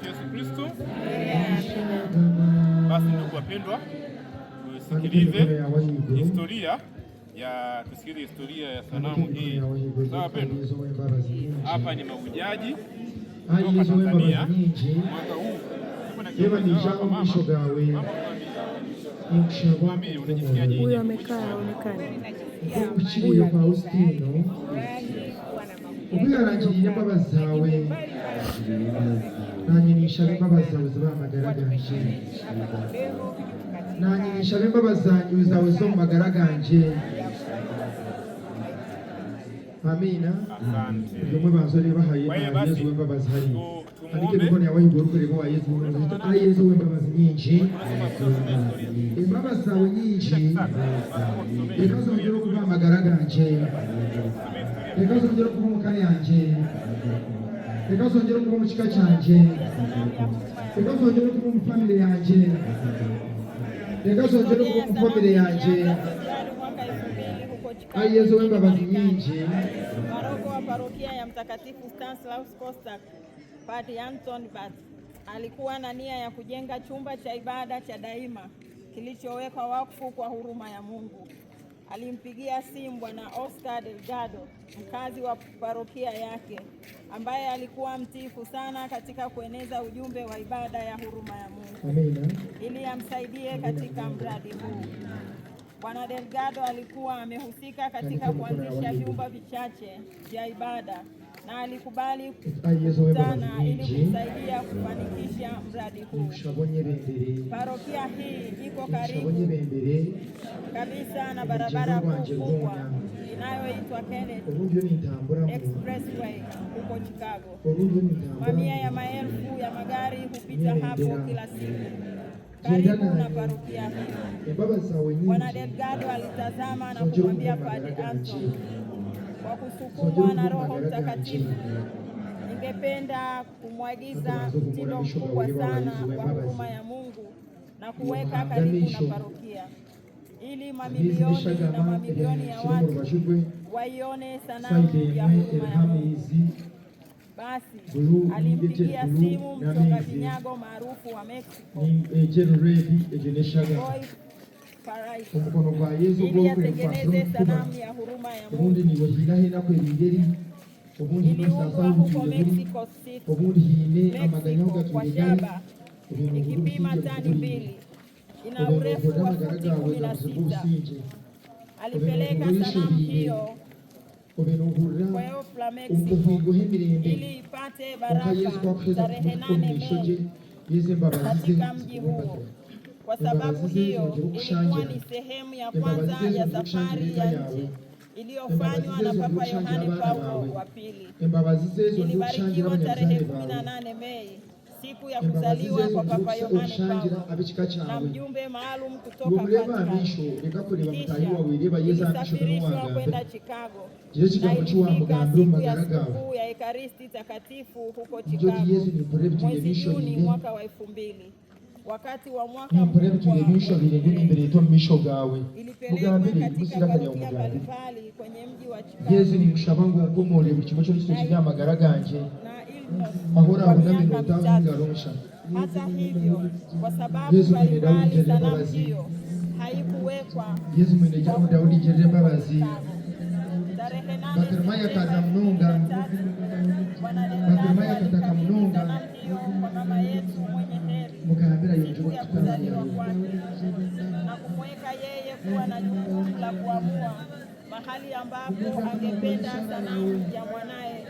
Yesu Kristo. Basi ndugu wapendwa, tusikilize historia ya sanamu hii. Sawa wapendwa, hapa ni mahujaji kutoka Tanzania mwaka huu. Huyo amekaa aonekane. Huyo Faustino ubwirangiye imbabazi zawe nanjye nishabe imbabazi zawe ziba amagara ganje, nanjye nishabe imbabazi zawe zo mu magara ganje. Amina. Umwe banzore bahaye Yesu w'imbabazi hari ariko mbone yawahigura kureba wa Yesu w'imbabazi ari Yesu w'imbabazi nyinshi, imbabazi zawe nyinshi ikazongera kuba amagara ganje, ikazongera kuba umukane yanjye, ikazongera kuba umukika cyanjye, ikazongera kuba umufamile yanjye, ikazongera kuba umufamile yanjye. Ai Yesu w'imbabazi nyinshi. Paroko wa parokia ya Mtakatifu Stanislaus Costa, Padre Anton Bat alikuwa na nia ya kujenga chumba cha ibada cha daima kilichowekwa wakfu kwa huruma ya Mungu. Alimpigia simu Bwana Oscar Delgado, mkazi wa parokia yake, ambaye alikuwa mtiifu sana katika kueneza ujumbe wa ibada ya huruma ya Mungu. Amina. Ili amsaidie katika mradi huu. Bwana Delgado alikuwa amehusika katika kuanzisha vyumba vichache vya ibada na alikubali kukutana ili kusaidia kufanikisha mradi huu. Parokia hii iko karibu kabisa na barabara kubwa inayoitwa Kennedy Expressway huko Chicago. Mamia ya maelfu ya magari hupita hapo kila siku karibu na parokia hii. Bwana Delgado alitazama na kumwambia Padre Anton, kwa kusukumwa na Roho Mtakatifu, ningependa kumwagiza mtindo mkubwa sana wa huruma ya Mungu na kuweka karibu na parokia, ili mamilioni na mamilioni ya watu waione sanamu ya huruma ya Mungu. Basi alimpigia simu mtoka vinyago maarufu wa Mexico ili atengeneze sanamu ya huruma ya Mungu iliundwa huko Mexico City, Mexico, kwa shaba ikipima tani 2, ina urefu wa futi 16. Alipeleka sanamu hiyo kwa Mexico ili ipate baraka tarehe 8 Mei katika mji huo. Kwa sababu hiyo ilikuwa ni sehemu ya kwanza ya safari ya nchi iliyofanywa na Papa Yohane Paulo wa pili. Ilibarikiwa tarehe 18 Mei, siku ya kuzaliwa kwa Papa Yohane Paulo, na mjumbe maalum kutoka Vatican. Kisha ilisafirishwa kwenda Chicago na ilifika siku ya sikukuu ya Ekaristi Takatifu huko Chicago mwezi Juni mwaka wa 2000. Wakati wa mwaka ilipelekwa katika parokia mbalimbali kwenye mji wa Chicago Yesu ni mshabangu ngomole bukigo cyo cy'amagara ganje ahora abunami n'utagarosha. Hata hivyo, kwa sababu mbalimbali sanamu hiyo haikuwekwa, Yesu mwene jambo Daudi jeje mbabazi tarehe 8 Bakirmaya kaza mnonga Bakirmaya kataka mnonga kwa mama yetu mwenye heri mukahambira yonjo ya kuzaliwa kwake, na kumweka yeye kuwa na jukumu la kuamua mahali ambapo angependa sanamu ya mwanaye.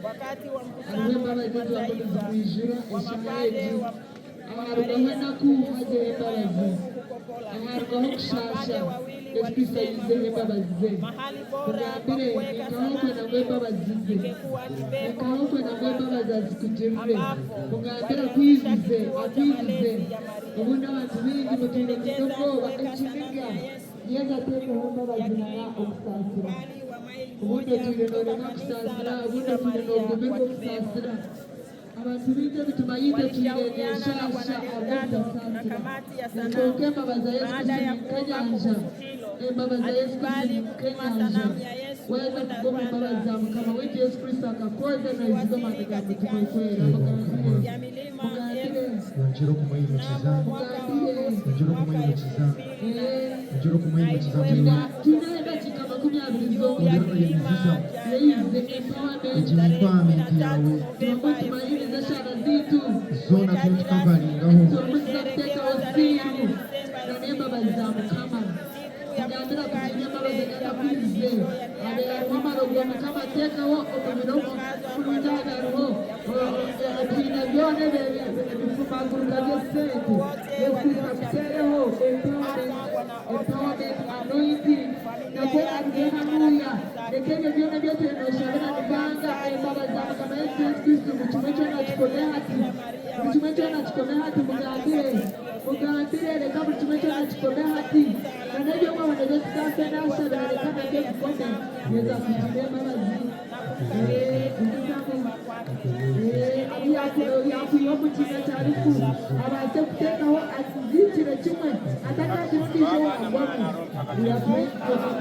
Wakati wa mkutano wa kimataifa wa mapade wa mapade wawili walisema mahali bora pa kuweka sanamu ingekuwa Kibeho, ambapo walionyesha kituo cha malezi ya Maria, wakipendekeza kuweka sanamu ya Yesu ya kiliko umbali wa maili 1 kutoka kanisa la Bikira Maria kwa Kibeho. walishauriana na Bwana Delgado na kamati ya sanamu. Baada ya kuomba kuhusu hilo, alikubali kutuma sanamu ya Yesu kwenda Rwanda ya milima mnamo mwaka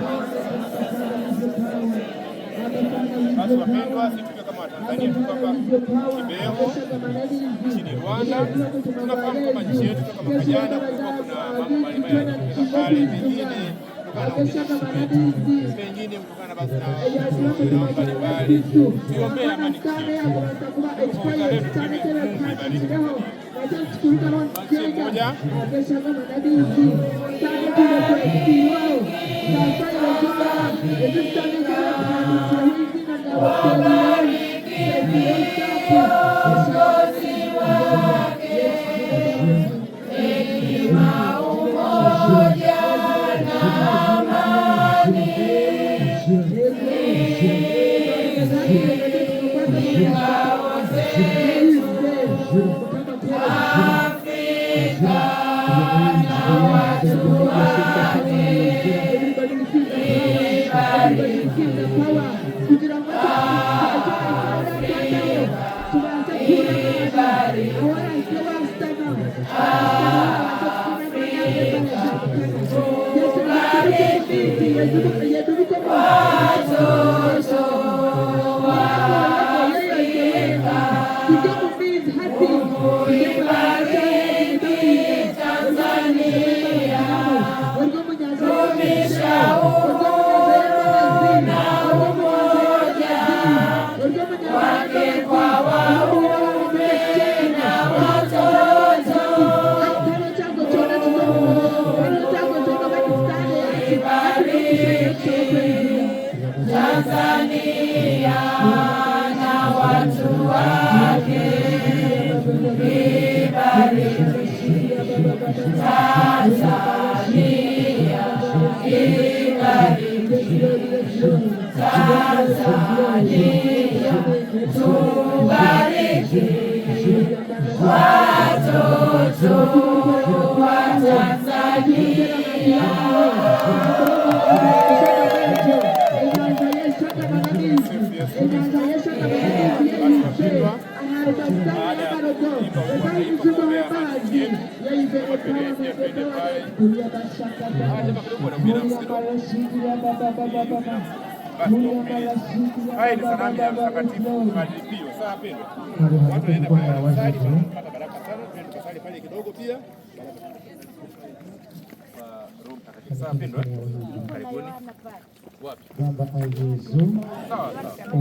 wa basi wapendwa, sisi kama Tanzania tuko hapa Kibeho nchini Rwanda. Tunafahamu kwamba nchi yetu kama mwaka jana kulikuwa kuna mambo mbalimbali yanayotokea pale, mengine pengine kutokana basi na mbalimbali. Tuombee amani nchi moja Tanzania na watu wake, ibariki Tanzania, ibariki Tanzania, tubariki watoto wa Tanzania. Haya ni sanamu ya Mtakatifu Padre Pio. Sawa pendo. Watu wanaenda pale kusali kupata baraka sana. Twende kusali pale kidogo pia. Roho Mtakatifu. Sawa pendo. Karibuni. Wapi? Sawa sawa.